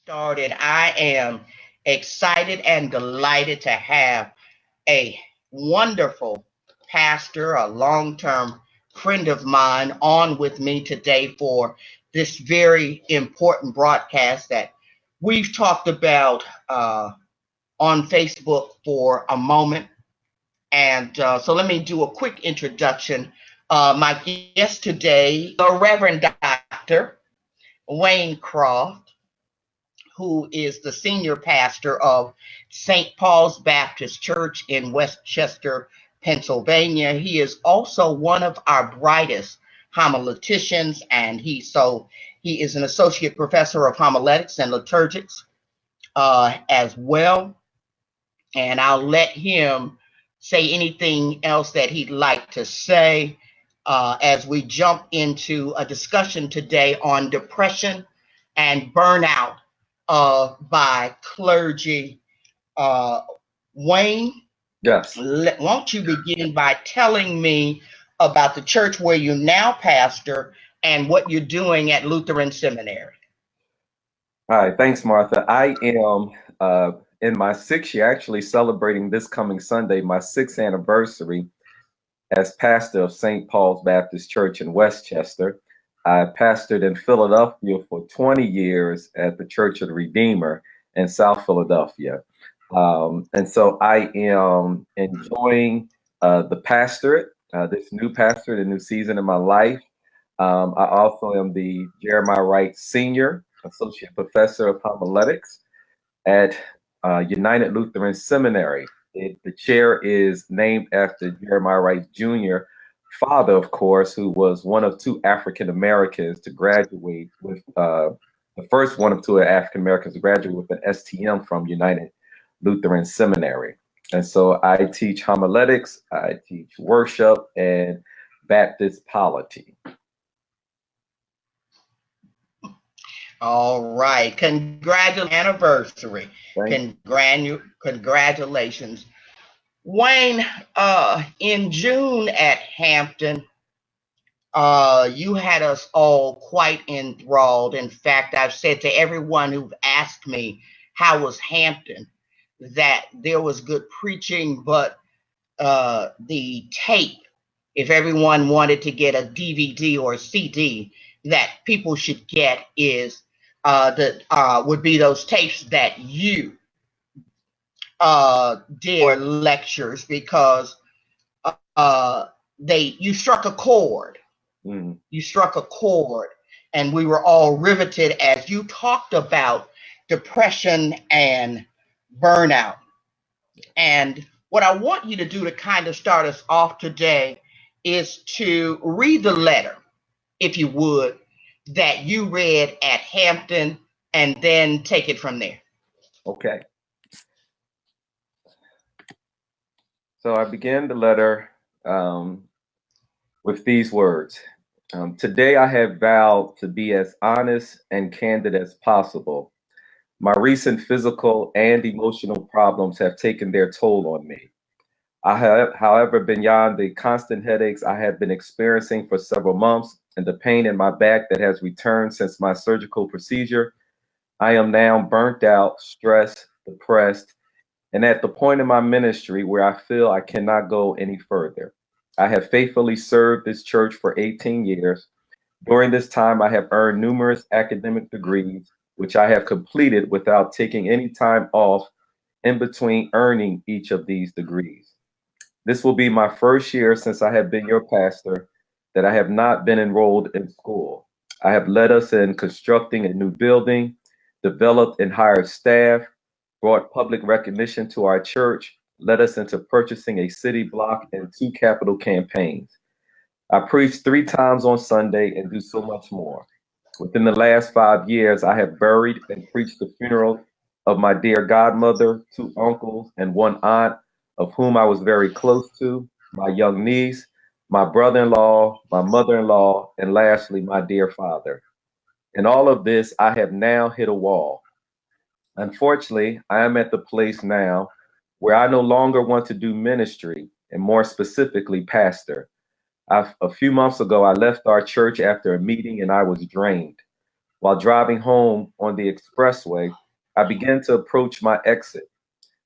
Started, I am excited and delighted to have a wonderful pastor, a long term friend of mine, on with me today for this very important broadcast that we've talked about on Facebook for a moment. And so let me do a quick introduction. My guest today, the Reverend Dr. Wayne Croft, who is the senior pastor of St. Paul's Baptist Church in Westchester, Pennsylvania. He is also one of our brightest homileticians, and he is an associate professor of homiletics and liturgics as well. And I'll let him say anything else that he'd like to say as we jump into a discussion today on depression and burnout by clergy. Wayne, Yes. won't you begin by telling me about the church where you now pastor and what you're doing at Lutheran Seminary? All right. Thanks, Martha. I am in my 6th year, actually celebrating this coming Sunday, my 6th anniversary as pastor of St. Paul's Baptist Church in Westchester. I pastored in Philadelphia for 20 years at the Church of the Redeemer in South Philadelphia. And so I am enjoying the pastorate, this new pastorate, a new season in my life. I also am the Jeremiah Wright Senior Associate Professor of Homiletics at United Lutheran Seminary. The chair is named after Jeremiah Wright Jr., father, of course, who was one of 2 African Americans to graduate with the first one of 2 African Americans to graduate with an STM from United Lutheran Seminary. And so I teach homiletics, I teach worship, and Baptist polity. All right. Congratulations, anniversary. Congratulations. Wayne, in June at Hampton, you had us all quite enthralled. In fact, I've said to everyone who've asked me, how was Hampton, that there was good preaching, but the tape, if everyone wanted to get a DVD or a CD, that people should get is would be those tapes that you did for lectures, because you struck a chord. You struck a chord, and we were all riveted as you talked about depression and burnout. And what I want you to do to kind of start us off today is to read the letter, if you would, that you read at Hampton, and then take it from there. Okay. So I began the letter with these words. Today I have vowed to be as honest and candid as possible. My recent physical and emotional problems have taken their toll on me. I have, however, beyond the constant headaches I have been experiencing for several months and the pain in my back that has returned since my surgical procedure, I am now burnt out, stressed, depressed, and at the point in my ministry where I feel I cannot go any further. I have faithfully served this church for 18 years. During this time, I have earned numerous academic degrees, which I have completed without taking any time off in between earning each of these degrees. This will be my first year since I have been your pastor that I have not been enrolled in school. I have led us in constructing a new building, developed and hired staff, brought public recognition to our church, led us into purchasing a city block and 2 capital campaigns. I preach 3 times on Sunday and do so much more. Within the last 5 years, I have buried and preached the funeral of my dear godmother, 2 uncles, and 1 aunt, of whom I was very close to, my young niece, my brother-in-law, my mother-in-law, and lastly, my dear father. In all of this, I have now hit a wall. Unfortunately, I am at the place now where I no longer want to do ministry, and more specifically, pastor. A few months ago, I left our church after a meeting and I was drained. While driving home on the expressway, I began to approach my exit.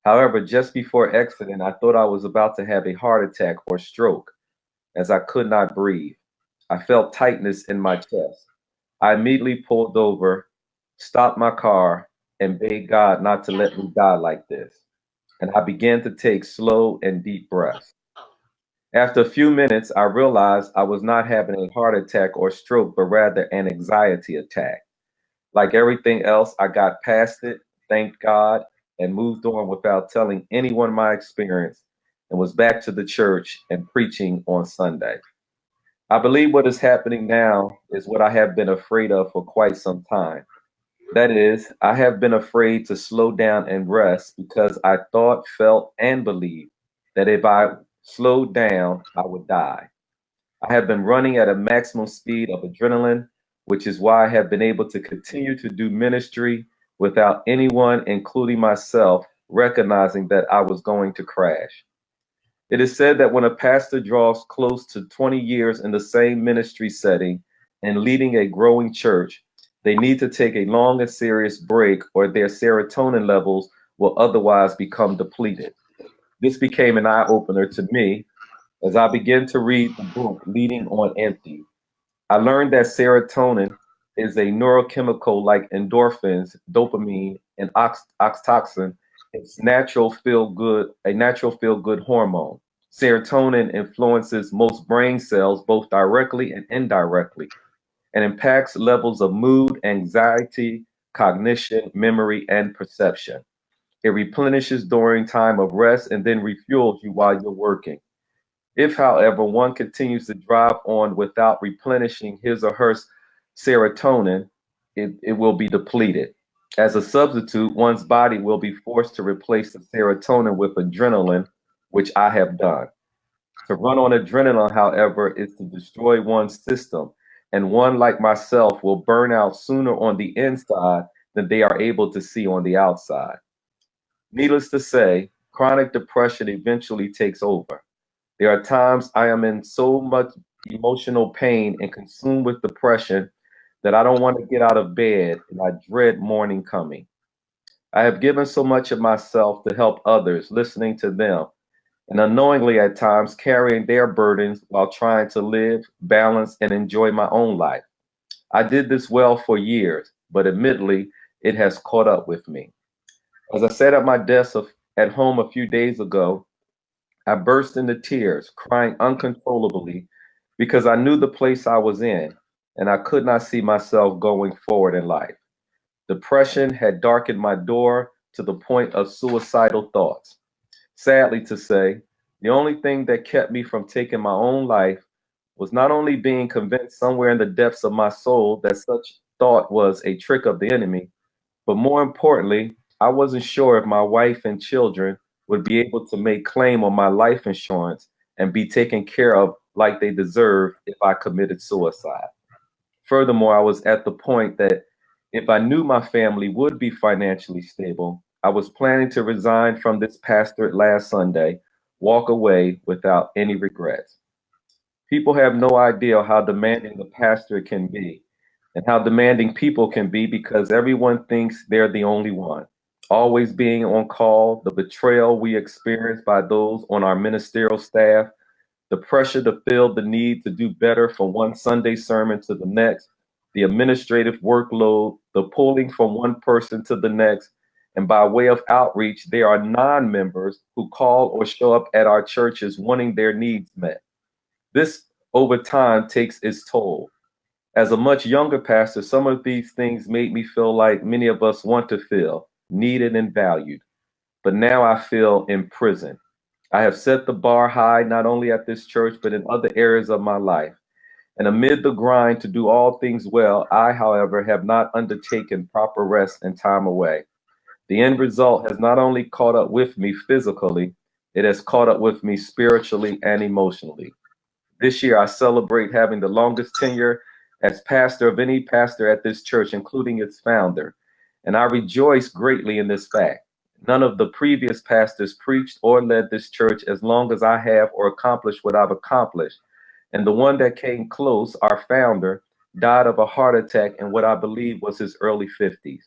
However, just before exiting, I thought I was about to have a heart attack or stroke as I could not breathe. I felt tightness in my chest. I immediately pulled over, stopped my car, and begged God not to let me die like this. And I began to take slow and deep breaths. After a few minutes, I realized I was not having a heart attack or stroke, but rather an anxiety attack. Like everything else, I got past it, thanked God, and moved on without telling anyone my experience and was back to the church and preaching on Sunday. I believe what is happening now is what I have been afraid of for quite some time. That is, I have been afraid to slow down and rest because I thought, felt, and believed that if I slowed down, I would die. I have been running at a maximum speed of adrenaline, which is why I have been able to continue to do ministry without anyone, including myself, recognizing that I was going to crash. It is said that when a pastor draws close to 20 years in the same ministry setting and leading a growing church, they need to take a long and serious break or their serotonin levels will otherwise become depleted. This became an eye opener to me as I began to read the book Leading on Empty. I learned that serotonin is a neurochemical like endorphins, dopamine, and oxytocin. It's a natural feel good hormone. Serotonin influences most brain cells both directly and indirectly and impacts levels of mood, anxiety, cognition, memory, and perception. It replenishes during time of rest and then refuels you while you're working. If, however, one continues to drive on without replenishing his or her serotonin, it will be depleted. As a substitute, one's body will be forced to replace the serotonin with adrenaline, which I have done. To run on adrenaline, however, is to destroy one's system, and one like myself will burn out sooner on the inside than they are able to see on the outside. Needless to say, chronic depression eventually takes over. There are times I am in so much emotional pain and consumed with depression that I don't want to get out of bed and I dread morning coming. I have given so much of myself to help others, listening to them, and unknowingly at times carrying their burdens while trying to live, balance, and enjoy my own life. I did this well for years, but admittedly, it has caught up with me. As I sat at my desk at home a few days ago, I burst into tears, crying uncontrollably because I knew the place I was in and I could not see myself going forward in life. Depression had darkened my door to the point of suicidal thoughts. Sadly to say, the only thing that kept me from taking my own life was not only being convinced somewhere in the depths of my soul that such thought was a trick of the enemy, but more importantly, I wasn't sure if my wife and children would be able to make claim on my life insurance and be taken care of like they deserved if I committed suicide. Furthermore, I was at the point that if I knew my family would be financially stable, I was planning to resign from this pastorate last Sunday, walk away without any regrets. People have no idea how demanding the pastor can be and how demanding people can be because everyone thinks they're the only one. Always being on call, the betrayal we experience by those on our ministerial staff, the pressure to feel the need to do better from one Sunday sermon to the next, the administrative workload, the pulling from one person to the next, and by way of outreach, there are non members who call or show up at our churches wanting their needs met. This over time takes its toll. As a much younger pastor, some of these things made me feel like many of us want to feel needed and valued. But now I feel imprisoned. I have set the bar high not only at this church, but in other areas of my life. And amid the grind to do all things well, I, however, have not undertaken proper rest and time away. The end result has not only caught up with me physically, it has caught up with me spiritually and emotionally. This year, I celebrate having the longest tenure as pastor of any pastor at this church, including its founder. And I rejoice greatly in this fact. None of the previous pastors preached or led this church as long as I have or accomplished what I've accomplished. And the one that came close, our founder, died of a heart attack in what I believe was his early 50s.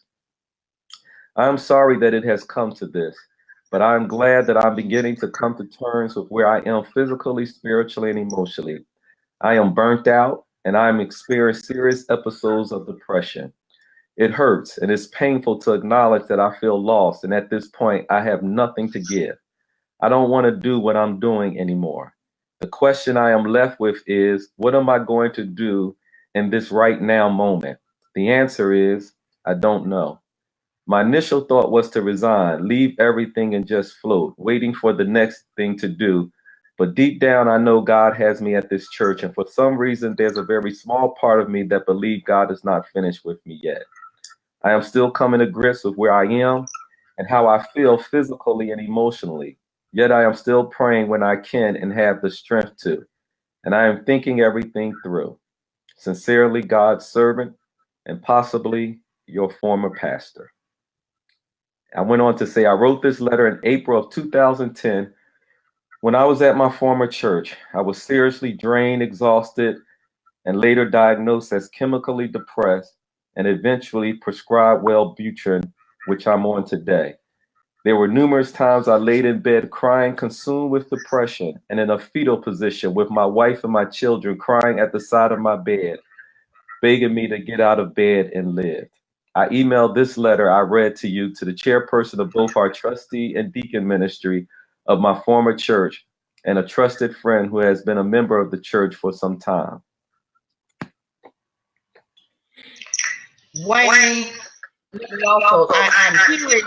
I am sorry that it has come to this, but I am glad that I'm beginning to come to terms with where I am physically, spiritually, and emotionally. I am burnt out and I am experiencing serious episodes of depression. It hurts and it's painful to acknowledge that I feel lost, and at this point, I have nothing to give. I don't want to do what I'm doing anymore. The question I am left with is, what am I going to do in this right now moment? The answer is, I don't know. My initial thought was to resign, leave everything and just float, waiting for the next thing to do. But deep down, I know God has me at this church, and for some reason, there's a very small part of me that believes God is not finished with me yet. I am still coming to grips with where I am and how I feel physically and emotionally. Yet I am still praying when I can and have the strength to. And I am thinking everything through. Sincerely, God's servant and possibly your former pastor. I went on to say, I wrote this letter in April of 2010 when I was at my former church. I was seriously drained, exhausted, and later diagnosed as chemically depressed and eventually prescribed Wellbutrin, which I'm on today. There were numerous times I laid in bed crying, consumed with depression, and in a fetal position with my wife and my children crying at the side of my bed, begging me to get out of bed and live. I emailed this letter I read to you to the chairperson of both our trustee and deacon ministry of my former church and a trusted friend who has been a member of the church for some time. Wayne, also, I'm hearing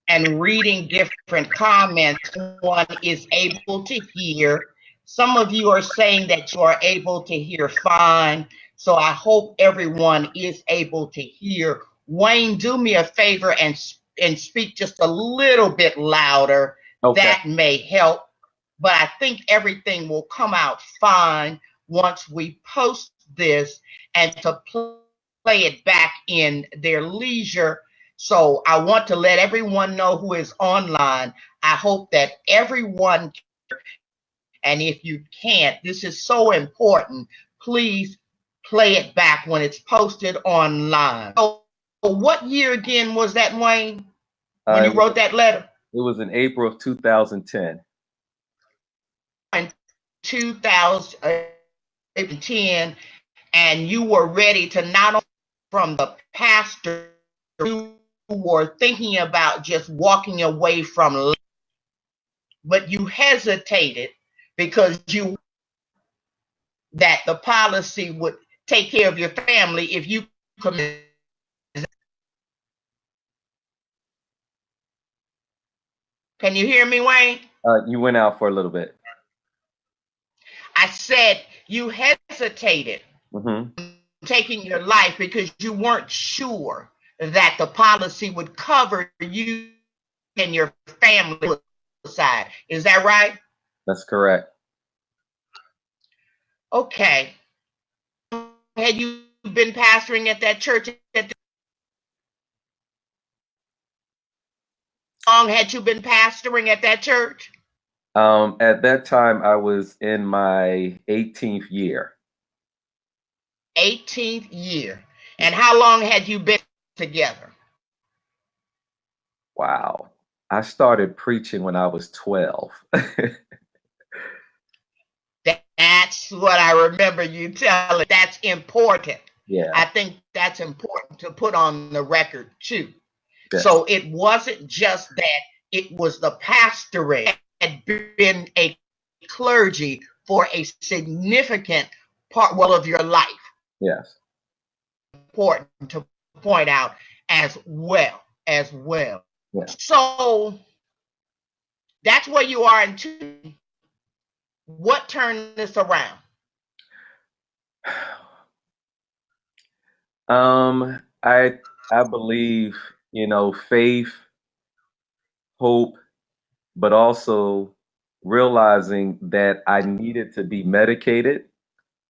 and reading different comments. One is able to hear. Some of you are saying that you are able to hear fine. So I hope everyone is able to hear. Wayne, do me a favor and speak just a little bit louder. Okay. That may help. But I think everything will come out fine once we post this, and to play it back in their leisure. So I want to let everyone know who is online. I hope that everyone, and if you can't, this is so important, please play it back when it's posted online. So what year again was that, Wayne, when you wrote that letter? It was in April of 2010. In 2010, and you were ready to not only from the pastor, you were thinking about just walking away from life, but you hesitated because you that the policy would take care of your family if you committed. Can you hear me, Wayne? You went out for a little bit. I said you hesitated taking your life because you weren't sure that the policy would cover you and your family side. Is that right? That's correct. Okay. Had you been pastoring at that church? How long had you been pastoring at that church? At that time, I was in my 18th year. 18th year. And how long had you been together? Wow. I started preaching when I was 12. That's what I remember you telling. That's important. Yeah. I think that's important to put on the record too. Yeah. So it wasn't just that it was the pastorate had been a clergy for a significant part of your life. Yes. Important to point out as well. Yeah. So that's where you are in two. What turned this around? I believe, faith, hope, but also realizing that I needed to be medicated,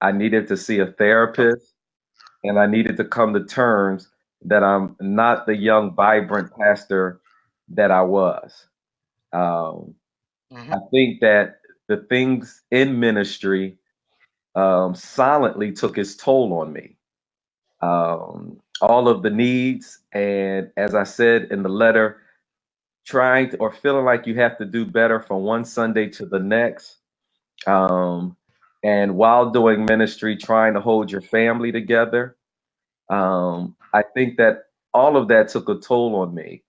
I needed to see a therapist, and I needed to come to terms that I'm not the young, vibrant pastor that I was. I think that the things in ministry silently took its toll on me. All of the needs, and as I said in the letter, trying to, or feeling like you have to do better from one Sunday to the next. Um, and while doing ministry, trying to hold your family together. I think that all of that took a toll on me.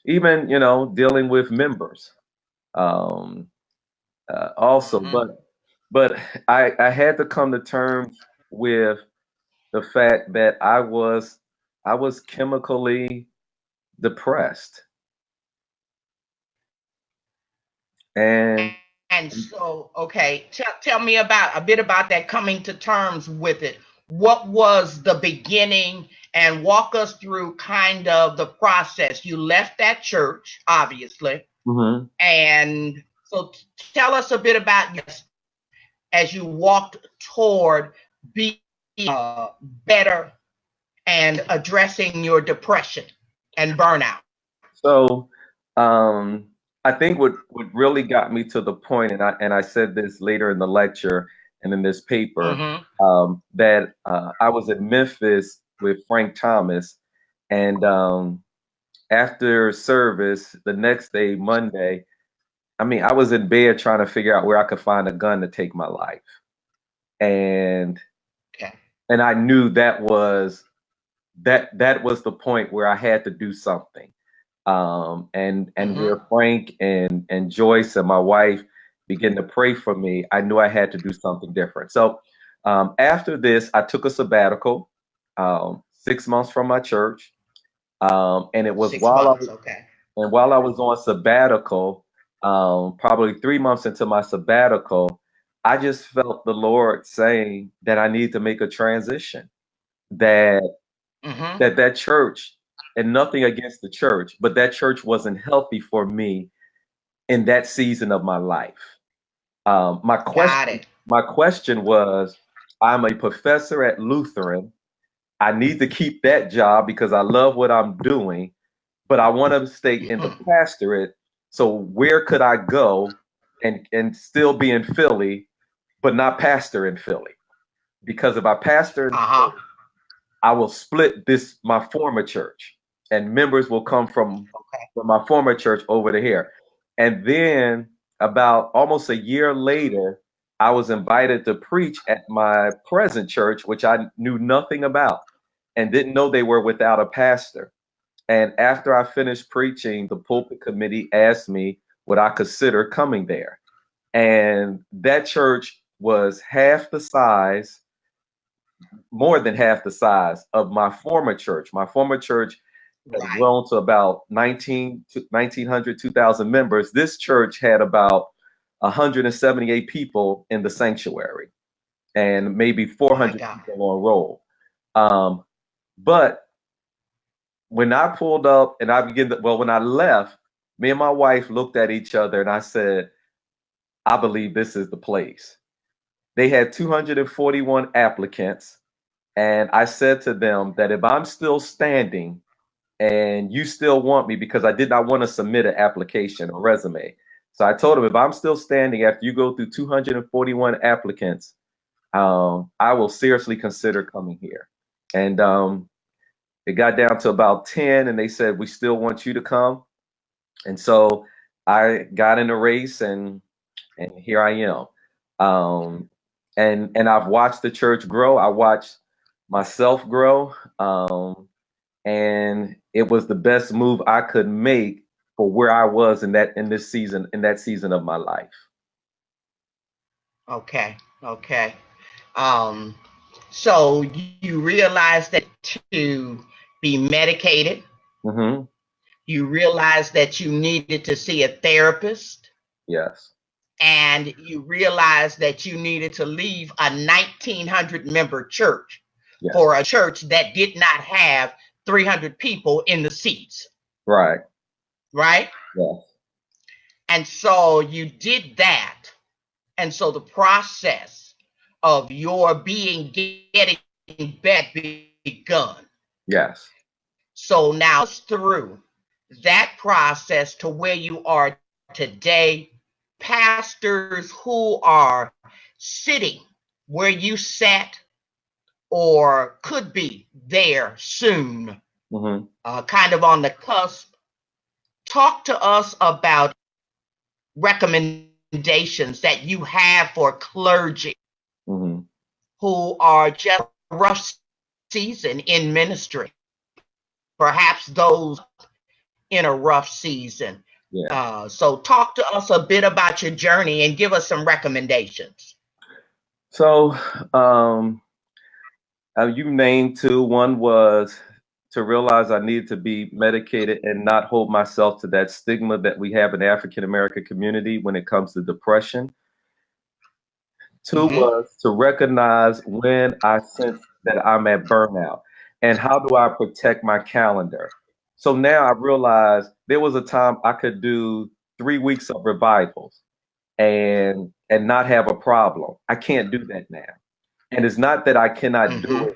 Even, dealing with members. Um, also, Mm-hmm. but I had to come to terms with the fact that I was chemically depressed. And And so, okay, tell me about a bit about that coming to terms with it. What was the beginning, and walk us through kind of the process. You left that church, obviously, Mhm. and so tell us a bit about, yes, as you walked toward being better and addressing your depression and burnout. So I think what really got me to the point, and I said this later in the lecture and in this paper, Mm-hmm. that I was in Memphis with Frank Thomas, and after service the next day, Monday, I mean, I was in bed trying to figure out where I could find a gun to take my life, and Okay. and I knew that was the point where I had to do something. And Mm-hmm. where Frank and Joyce and my wife began to pray for me, I knew I had to do something different. So after this, I took a sabbatical, 6 months from my church, and it was 6 months. Okay. while I was on sabbatical, probably 3 months into my sabbatical, I just felt the Lord saying that I need to make a transition. That Mm-hmm. that church, and nothing against the church, but that church wasn't healthy for me in that season of my life. My Got question it. my question was, I'm a professor at Lutheran. I need to keep that job because I love what I'm doing, but I want to stay in the pastorate. So where could I go and still be in Philly, but not pastor in Philly? Because if I pastor in Uh-huh. I will split this my former church, and members will come from Okay. my former church over to here. And then about almost a year later, I was invited to preach at my present church, which I knew nothing about and didn't know they were without a pastor. And after I finished preaching, the pulpit committee asked me would I consider coming there. And that church was half the size, more than half the size of my former church. My former church had Right. grown to about 1,900, 2,000 members. This church had about 178 people in the sanctuary and maybe My 400 God. people on roll. Um, but when I pulled up and when I left, me and my wife looked at each other and I said, I believe this is the place. They had 241 applicants. And I said to them that if I'm still standing and you still want me, because I did not want to submit an application or resume. So I told them if I'm still standing after you go through 241 applicants, I will seriously consider coming here. And it got down to about 10, and they said, we still want you to come. And so I got in the race, and here I am. Um, and I've watched the church grow. I watched myself grow, and it was the best move I could make for where I was in that season of my life. Okay. Okay. Um, so you realized that to be medicated, Hmm. you realized that you needed to see a therapist, Yes. and you realized that you needed to leave a 1,900 member church Yes. for a church that did not have 300 people in the seats, Right. right? Yes. And so you did that. And so the process of your getting better begun. Yes. So now it's through that process to where you are today, pastors who are sitting where you sat or could be there soon, kind of on the cusp. Talk to us about recommendations that you have for clergy who are just rough season in ministry, perhaps those in a rough season. Yeah. So talk to us a bit about your journey and give us some recommendations. So, you named two. One was to realize I needed to be medicated and not hold myself to that stigma that we have in the African American community when it comes to depression. Two was to recognize when I sense that I'm at burnout and how do I protect my calendar. So now I realize there was a time I could do 3 weeks of revivals and not have a problem. I can't do that now. And it's not that I cannot do it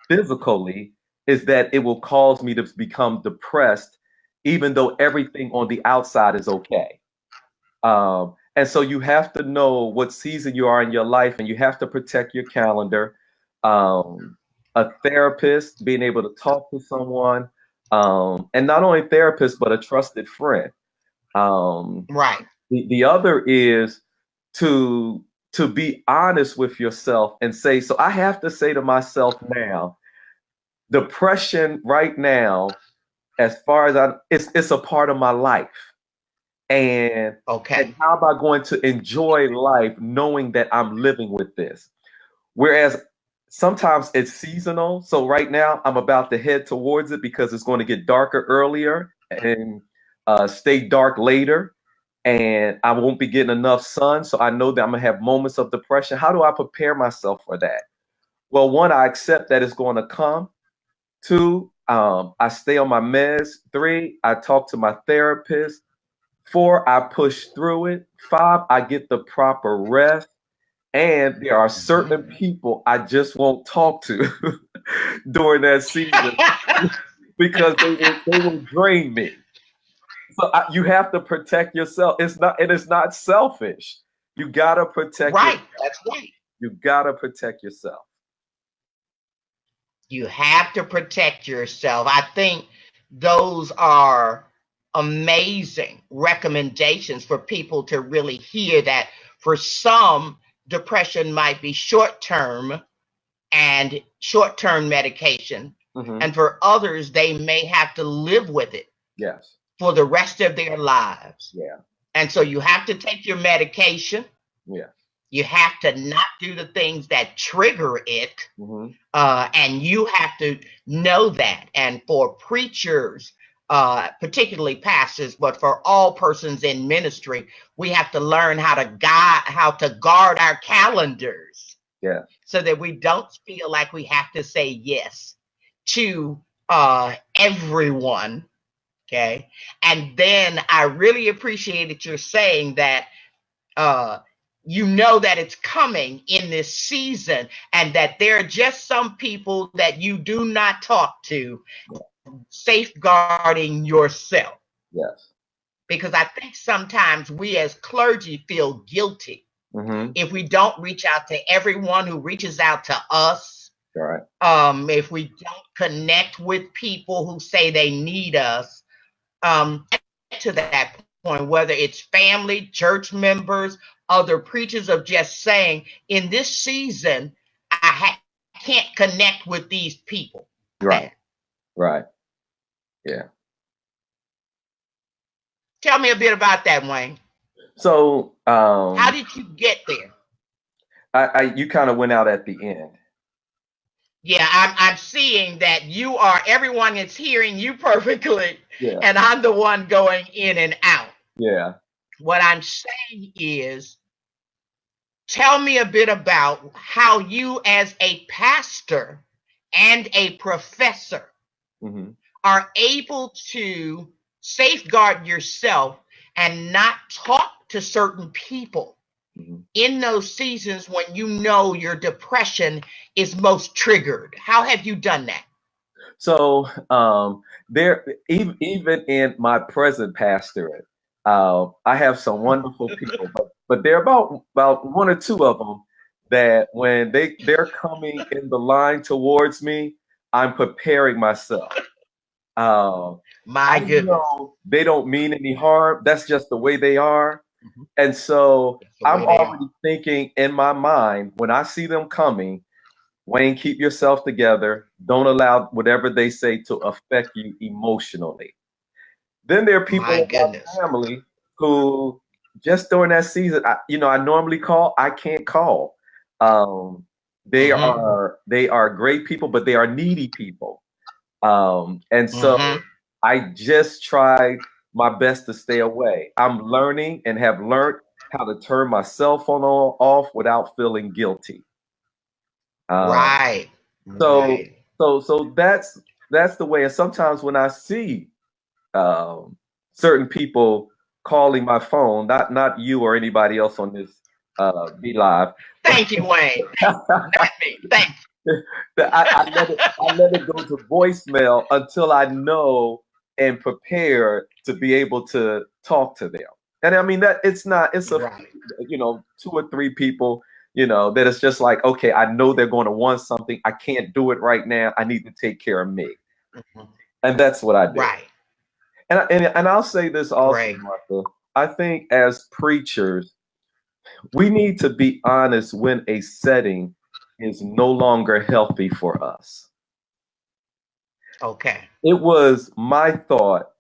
physically, is that it will cause me to become depressed, even though everything on the outside is okay. And so you have to know what season you are in your life, and you have to protect your calendar. A therapist, being able to talk to someone, and not only therapist, but a trusted friend. Right. The other is to be honest with yourself and say, so I have to say to myself now, depression right now, as far as it's a part of my life. And how am I going to enjoy life knowing that I'm living with this? Whereas sometimes it's seasonal. So right now I'm about to head towards it because it's going to get darker earlier and stay dark later. And I won't be getting enough sun. So I know that I'm going to have moments of depression. How do I prepare myself for that? Well, one, I accept that it's going to come. Two, I stay on my meds. Three, I talk to my therapist. Four, I push through it. Five, I get the proper rest. And there are certain people I just won't talk to during that season because they will drain me. So you have to protect yourself. It's not selfish. You gotta protect yourself. That's right. You gotta protect yourself. You have to protect yourself. I think those are amazing recommendations for people to really hear that. For some, depression might be short-term and short-term medication. And for others, they may have to live with it for the rest of their lives. And so you have to take your medication. You have to not do the things that trigger it. And you have to know that. And for preachers, particularly pastors, but for all persons in ministry, we have to learn how to guard our calendars. So that we don't feel like we have to say yes to everyone. Okay. And then I really appreciate that you're saying that you know that it's coming in this season and that there are just some people that you do not talk to, safeguarding yourself. Because I think sometimes we as clergy feel guilty if we don't reach out to everyone who reaches out to us. If we don't connect with people who say they need us, to that point, whether it's family, church members, other preachers, of just saying, in this season, I can't connect with these people. Right. Tell me a bit about that, Wayne. So, how did you get there? You kind of went out at the end. Yeah, I'm seeing that everyone is hearing you perfectly, and I'm the one going in and out. What I'm saying is, tell me a bit about how you as a pastor and a professor are able to safeguard yourself and not talk to certain people in those seasons when you know your depression is most triggered. How have you done that? So there, even in my present pastorate, I have some wonderful people, but there are about one or two of them that when they're coming in the line towards me, I'm preparing myself. My I goodness. know they don't mean any harm. That's just the way they are. Mhm. And so That's the I'm way they are. already thinking in my mind when I see them coming, Wayne, keep yourself together. Don't allow whatever they say to affect you emotionally. Then there are people My in goodness. my family who just during that season, I normally call, I can't call. Um, Mm-hmm. they are great people, but they are needy people. And Mm-hmm. so I just tried my best to stay away. I'm learning and have learned how to turn my cell phone off without feeling guilty. Um, Right. so Right. so that's the way. And sometimes when I see um, certain people calling my phone, not you or anybody else on this Be Live, but Thank you, Wayne. Not me. Thank I let it go to voicemail until I know and prepare to be able to talk to them. And I mean that it's you. a Right. two or three people, that it's just like, okay, I know they're going to want something. I can't do it right now. I need to take care of me. Mhm. And that's what I do. Right. And I'll say this also, Great. Martha. I think as preachers, we need to be honest when a setting is no longer healthy for us. Okay. It was my thought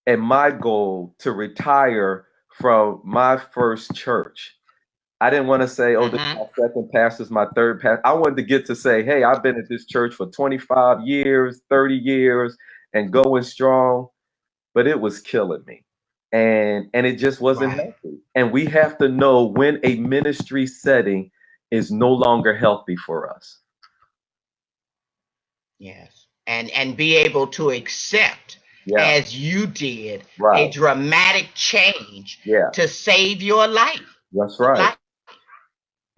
and my goal to retire from my first church. I didn't want to say, oh, this is Mm-hmm. my second pastor, this is my third pastor. I wanted to get to say, hey, I've been at this church for 25 years, 30 years, and going strong, but it was killing me. And it just wasn't Right. healthy. And we have to know when a ministry setting is no longer healthy for us. Yes. And be able to accept, Yeah, as you did, a right. dramatic change Yeah, to save your life. that's right. Life.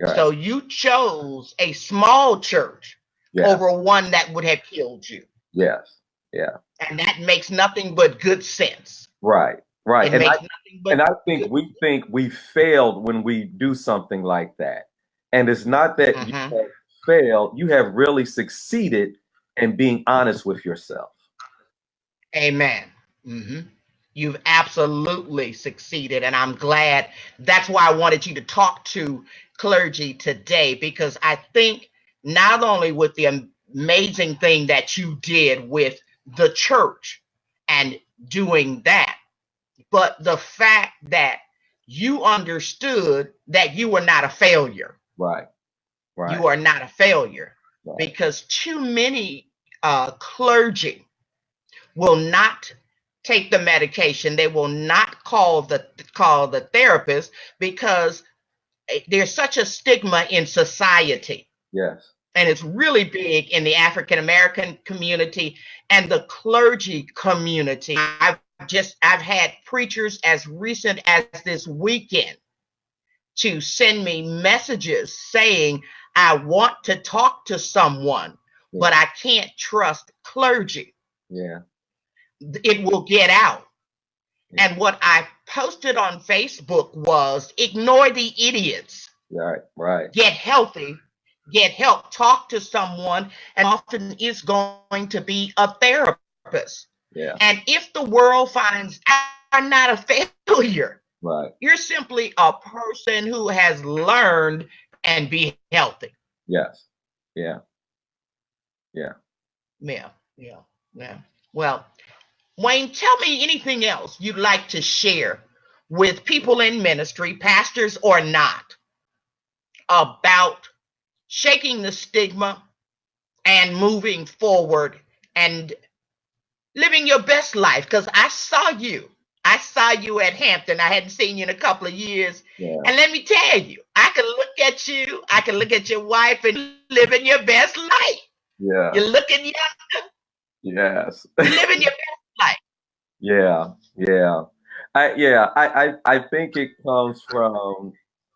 Right. So you chose a small church Yeah. over one that would have killed you. Yes. Yeah. And that makes nothing but good sense. Right. Right. It makes nothing but I good. think we failed when we do something like that. And it's not that you Mm-hmm. have failed, you have really succeeded in being honest with yourself. Amen. Mm-hmm. You've absolutely succeeded, and I'm glad. That's why I wanted you to talk to clergy today, because I think not only with the amazing thing that you did with the church and doing that, but the fact that you understood that you were not a failure. Right. Right. You are not a failure, Right. because too many clergy will not take the medication. They will not call the therapist, because there's such a stigma in society, Yes. and it's really big in the African American community and the clergy community. I've had preachers as recent as this weekend to send me messages saying, I want to talk to someone, but Yeah. I can't trust clergy. Yeah. It will get out. Yeah. And what I posted on Facebook was, ignore the idiots, Right. Right. get healthy, get help, talk to someone, and often it's going to be a therapist. Yeah. And if the world finds I'm not a failure, Right. you're simply a person who has learned and be healthy. Yes. Yeah. Yeah. Yeah, yeah, yeah. Well, Wayne, tell me anything else you'd like to share with people in ministry, pastors or not, about shaking the stigma and moving forward and living your best life. Because I saw you. I saw you at Hampton. I hadn't seen you in a couple of years. Yeah. And let me tell you, I can look at you, I can look at your wife and living your best life. Yeah. You're looking young, Yes. you're living your best life. Yeah. Yeah. I think it comes from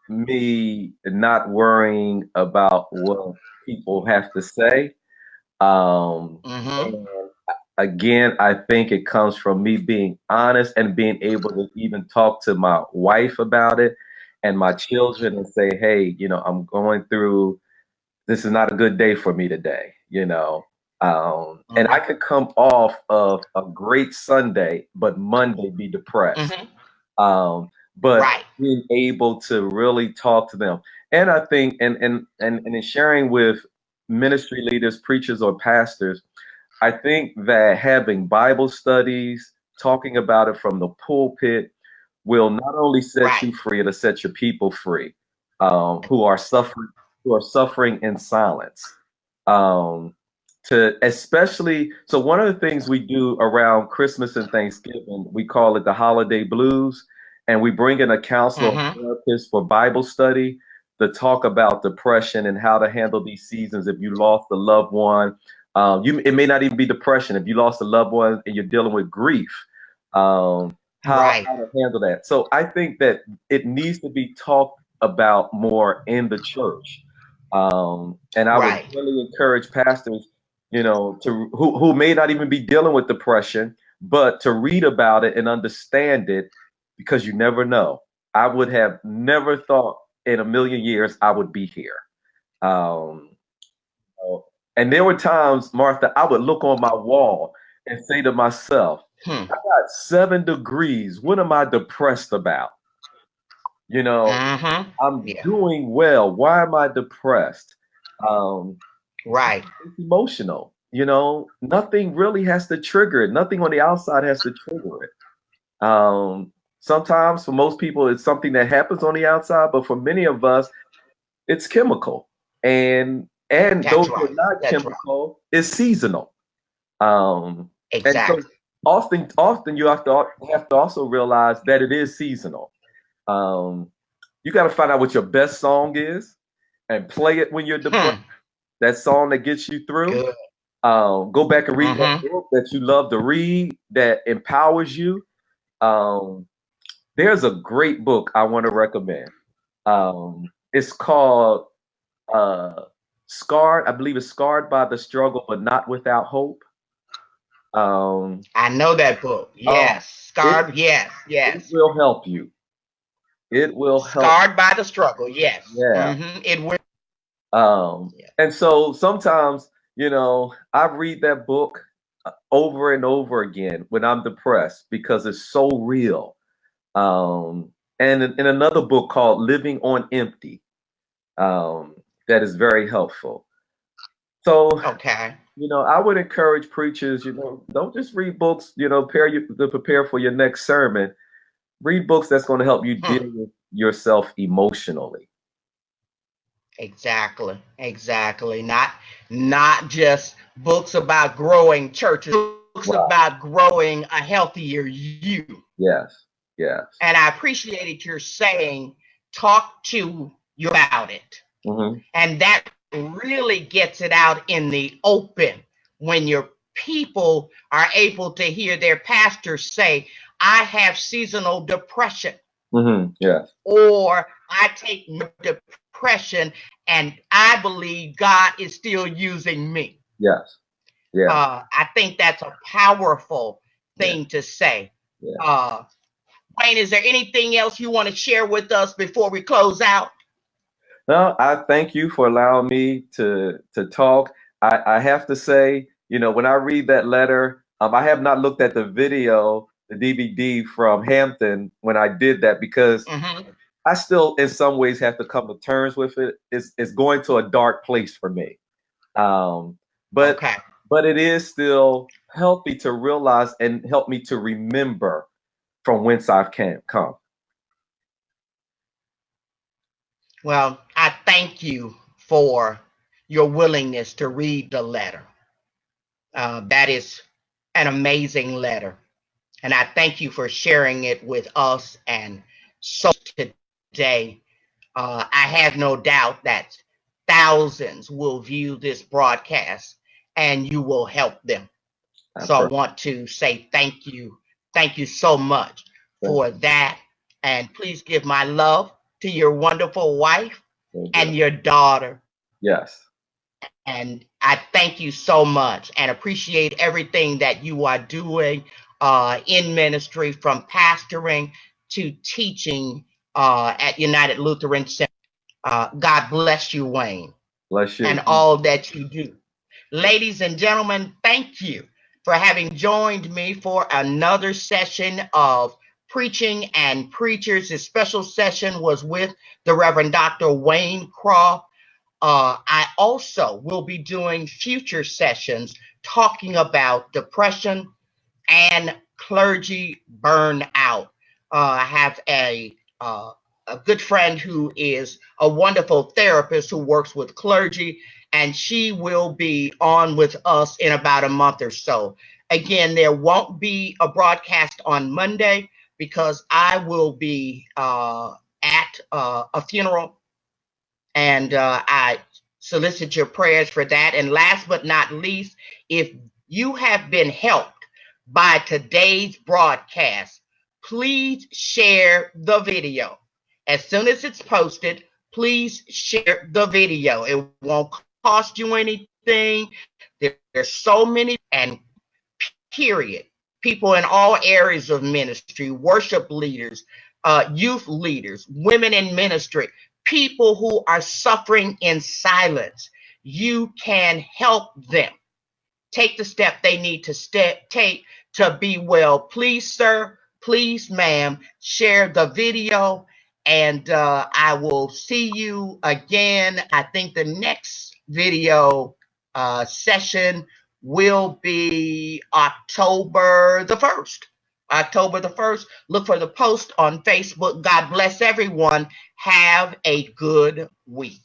me not worrying about what people have to say. Mm-hmm. And again, I think it comes from me being honest and being able to even talk to my wife about it. and my children and say, hey, I'm going through, this is not a good day for me today, and I could come off of a great Sunday, but Monday be depressed. Mm-hmm. But Right. being able to really talk to them. And I think, and in sharing with ministry leaders, preachers, or pastors, I think that having Bible studies, talking about it from the pulpit, will not only set Right. you free, it'll set your people free, who are suffering in silence. To especially, so one of the things we do around Christmas and Thanksgiving, we call it the holiday blues, and we bring in a counselor or Mm-hmm. therapist for Bible study to talk about depression and how to handle these seasons if you lost a loved one. It may not even be depression if you lost a loved one and you're dealing with grief. How Right. to handle that. So I think that it needs to be talked about more in the church. And I would Right. really encourage pastors, to who may not even be dealing with depression, but to read about it and understand it, because you never know. I would have never thought in a million years I would be here. Um, and there were times, Martha, I would look on my wall and say to myself, Hmm. I got 7 degrees. What am I depressed about? Mm-hmm. I'm Yeah. doing well. Why am I depressed? Um, Right. it's emotional. Nothing really has to trigger it. Nothing on the outside has to trigger it. Sometimes for most people, it's something that happens on the outside, but for many of us, it's chemical. And That's those who are right. not That's right. chemical, it's seasonal. And so Exactly. often you have to also realize that it is seasonal. Um, you got to find out what your best song is and play it when you're depressed. Hmm. That song that gets you through. Good. Go back and read that Mm-hmm. book that you love to read that empowers you. Um, there's a great book I want to recommend. It's called Scarred. I believe it's Scarred by the Struggle, but Not Without Hope. Um, I know that book. oh, Yes. it Scarred. Yes. it Yes. will help you. It will help. Scarred by the struggle. Yes. Yeah. Mm-hmm. It will. Yeah. And so sometimes, I read that book over and over again when I'm depressed because it's so real. And in another book called Living on Empty, that is very helpful. So, Okay. I would encourage preachers, don't just read books, to prepare for your next sermon. Read books that's going to help you Hmm. deal with yourself emotionally. Exactly. Exactly. Not just books about growing churches, books Wow. about growing a healthier you. Yes. Yes. And I appreciated your saying, talk to you about it. Mm-hmm. And that really gets it out in the open when your people are able to hear their pastor say, I have seasonal depression. Mm-hmm. Yes. Or I take depression and I believe God is still using me. Yes. Yeah. I think that's a powerful Yeah. thing to say. Yeah. Wayne, is there anything else you want to share with us before we close out? No, I thank you for allowing me to talk. I have to say, when I read that letter, I have not looked at the video, the DVD from Hampton when I did that, because Mm-hmm. I still, in some ways, have to come to terms with it. It's going to a dark place for me. Um, but Okay. but it is still healthy to realize and help me to remember from whence I've come. Well, I thank you for your willingness to read the letter. That is an amazing letter. And I thank you for sharing it with us and so today. I have no doubt that thousands will view this broadcast and you will help them. So I want to say thank you. Thank you so much for that. And please give my love to your wonderful wife and your daughter. Yes. And I thank you so much and appreciate everything that you are doing in ministry, from pastoring to teaching at United Lutheran Center. God bless you, Wayne, Bless you. and all that you do. Ladies and gentlemen, thank you for having joined me for another session of Preaching and Preachers. This special session was with the Reverend Dr. Wayne Croft. I also will be doing future sessions talking about depression and clergy burnout. I have a good friend who is a wonderful therapist who works with clergy, and she will be on with us in about a month or so. Again, there won't be a broadcast on Monday because I will be at a funeral, and I solicit your prayers for that. And last but not least, if you have been helped by today's broadcast, please share the video. As soon as it's posted, please share the video. It won't cost you anything. There's so many, and period, people in all areas of ministry, worship leaders, youth leaders, women in ministry, people who are suffering in silence. You can help them take the step they need to take to be well. Please, sir, please, ma'am, share the video, and I will see you again. I think the next video session will be October the 1st. October the 1st. Look for the post on Facebook. God bless everyone. Have a good week.